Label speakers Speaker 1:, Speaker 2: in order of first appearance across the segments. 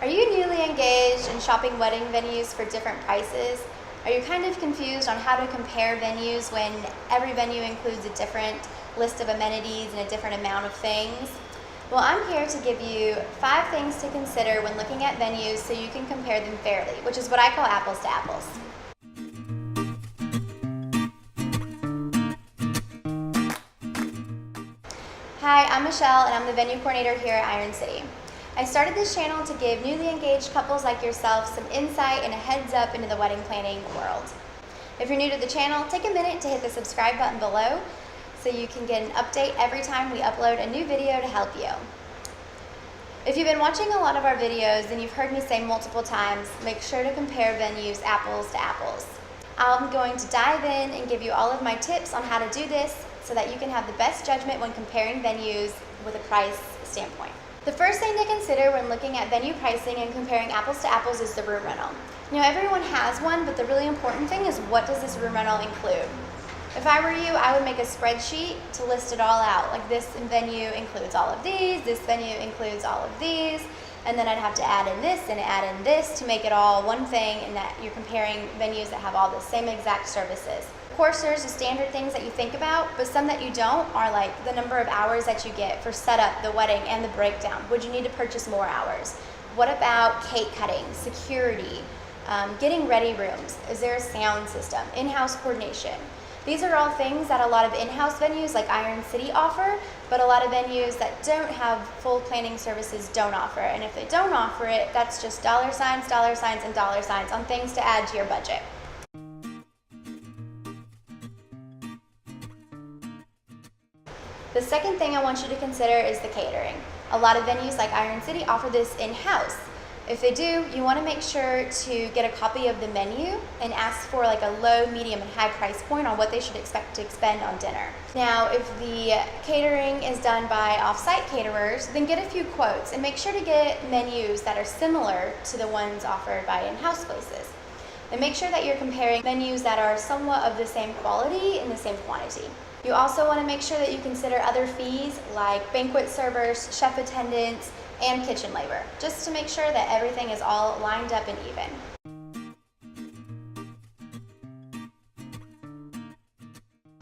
Speaker 1: Are you newly engaged in shopping wedding venues for different prices? Are you kind of confused on how to compare venues when every venue includes a different list of amenities and a different amount of things? Well, I'm here to give you 5 things to consider when looking at venues so you can compare them fairly, which is what I call apples to apples. Hi, I'm Michelle and I'm the venue coordinator here at Iron City. I started this channel to give newly engaged couples like yourself some insight and a heads up into the wedding planning world. If you're new to the channel, take a minute to hit the subscribe button below so you can get an update every time we upload a new video to help you. If you've been watching a lot of our videos, then you've heard me say multiple times, make sure to compare venues apples to apples. I'm going to dive in and give you all of my tips on how to do this so that you can have the best judgment when comparing venues with a price standpoint. The first thing to consider when looking at venue pricing and comparing apples to apples is the room rental. Everyone has one, but the really important thing is, what does this room rental include? If I were you, I would make a spreadsheet to list it all out. Like, this venue includes all of these, this venue includes all of these, and then I'd have to add in this and add in this to make it all one thing, and that you're comparing venues that have all the same exact services. Of course, there's the standard things that you think about, but some that you don't are like the number of hours that you get for setup, the wedding, and the breakdown. Would you need to purchase more hours? What about cake cutting, security, getting ready rooms? Is there a sound system, in-house coordination? These are all things that a lot of in-house venues like Iron City offer, but a lot of venues that don't have full planning services don't offer. And if they don't offer it, that's just dollar signs, and dollar signs on things to add to your budget. The second thing I want you to consider is the catering. A lot of venues like Iron City offer this in-house. If they do, you want to make sure to get a copy of the menu and ask for like a low, medium, and high price point on what they should expect to expend on dinner. Now, if the catering is done by off-site caterers, then get a few quotes and make sure to get menus that are similar to the ones offered by in-house places. And make sure that you're comparing menus that are somewhat of the same quality and the same quantity. You also want to make sure that you consider other fees like banquet servers, chef attendants, and kitchen labor, just to make sure that everything is all lined up and even.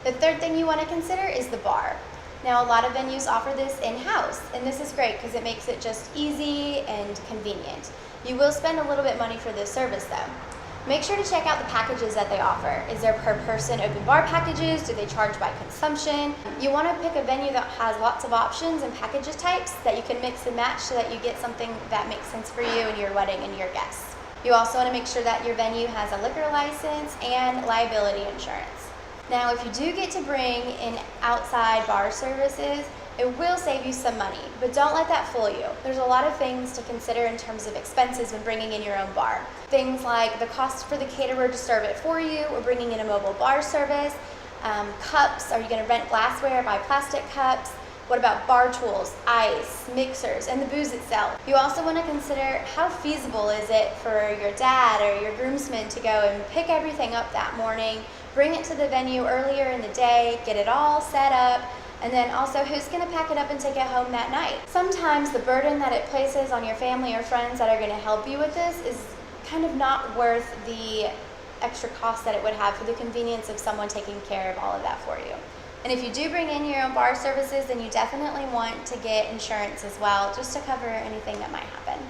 Speaker 1: The third thing you want to consider is the bar. Now, a lot of venues offer this in-house, and this is great because it makes it just easy and convenient. You will spend a little bit money for this service though. Make sure to check out the packages that they offer. Is there per person open bar packages? Do they charge by consumption? You want to pick a venue that has lots of options and packages types that you can mix and match so that you get something that makes sense for you and your wedding and your guests. You also want to make sure that your venue has a liquor license and liability insurance. Now, if you do get to bring in outside bar services, it will save you some money, but don't let that fool you. There's a lot of things to consider in terms of expenses when bringing in your own bar. Things like the cost for the caterer to serve it for you, or bringing in a mobile bar service, cups, are you going to rent glassware, buy plastic cups? What about bar tools, ice, mixers, and the booze itself? You also want to consider, how feasible is it for your dad or your groomsmen to go and pick everything up that morning, bring it to the venue earlier in the day, get it all set up, and then also, who's going to pack it up and take it home that night? Sometimes the burden that it places on your family or friends that are going to help you with this is kind of not worth the extra cost that it would have for the convenience of someone taking care of all of that for you. And if you do bring in your own bar services, then you definitely want to get insurance as well, just to cover anything that might happen.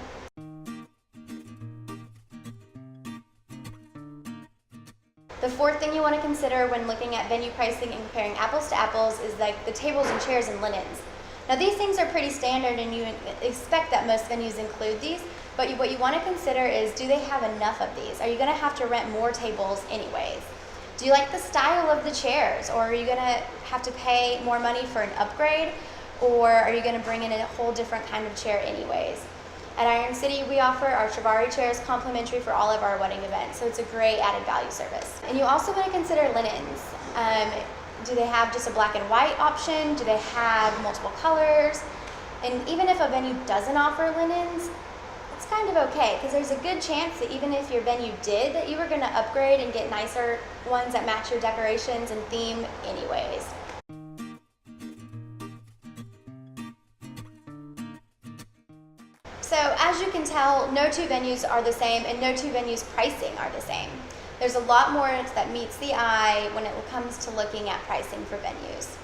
Speaker 1: The fourth thing you want to consider when looking at venue pricing and comparing apples to apples is like the tables and chairs and linens. Now, these things are pretty standard and you expect that most venues include these, but what you want to consider is, do they have enough of these? Are you going to have to rent more tables anyways? Do you like the style of the chairs, or are you going to have to pay more money for an upgrade, or are you going to bring in a whole different kind of chair anyways? At Iron City, we offer our Chivari chairs complimentary for all of our wedding events, so it's a great added value service. And you also want to consider linens. Do they have just a black and white option? Do they have multiple colors? And even if a venue doesn't offer linens, it's kind of okay, because there's a good chance that even if your venue did, that you were going to upgrade and get nicer ones that match your decorations and theme anyways. So as you can tell, no two venues are the same, and no two venues pricing are the same. There's a lot more that meets the eye when it comes to looking at pricing for venues.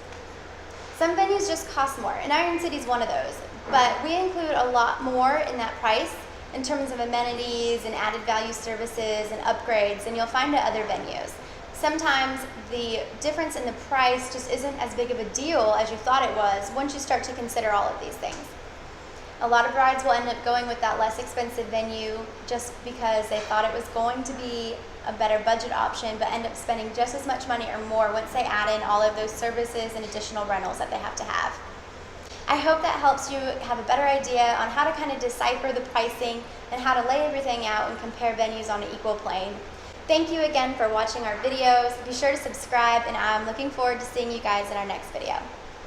Speaker 1: Some venues just cost more, and Iron City is one of those, but we include a lot more in that price in terms of amenities and added value services and upgrades than you'll find at other venues. Sometimes the difference in the price just isn't as big of a deal as you thought it was once you start to consider all of these things. A lot of brides will end up going with that less expensive venue just because they thought it was going to be a better budget option, but end up spending just as much money or more once they add in all of those services and additional rentals that they have to have. I hope that helps you have a better idea on how to kind of decipher the pricing and how to lay everything out and compare venues on an equal plane. Thank you again for watching our videos. Be sure to subscribe, and I'm looking forward to seeing you guys in our next video.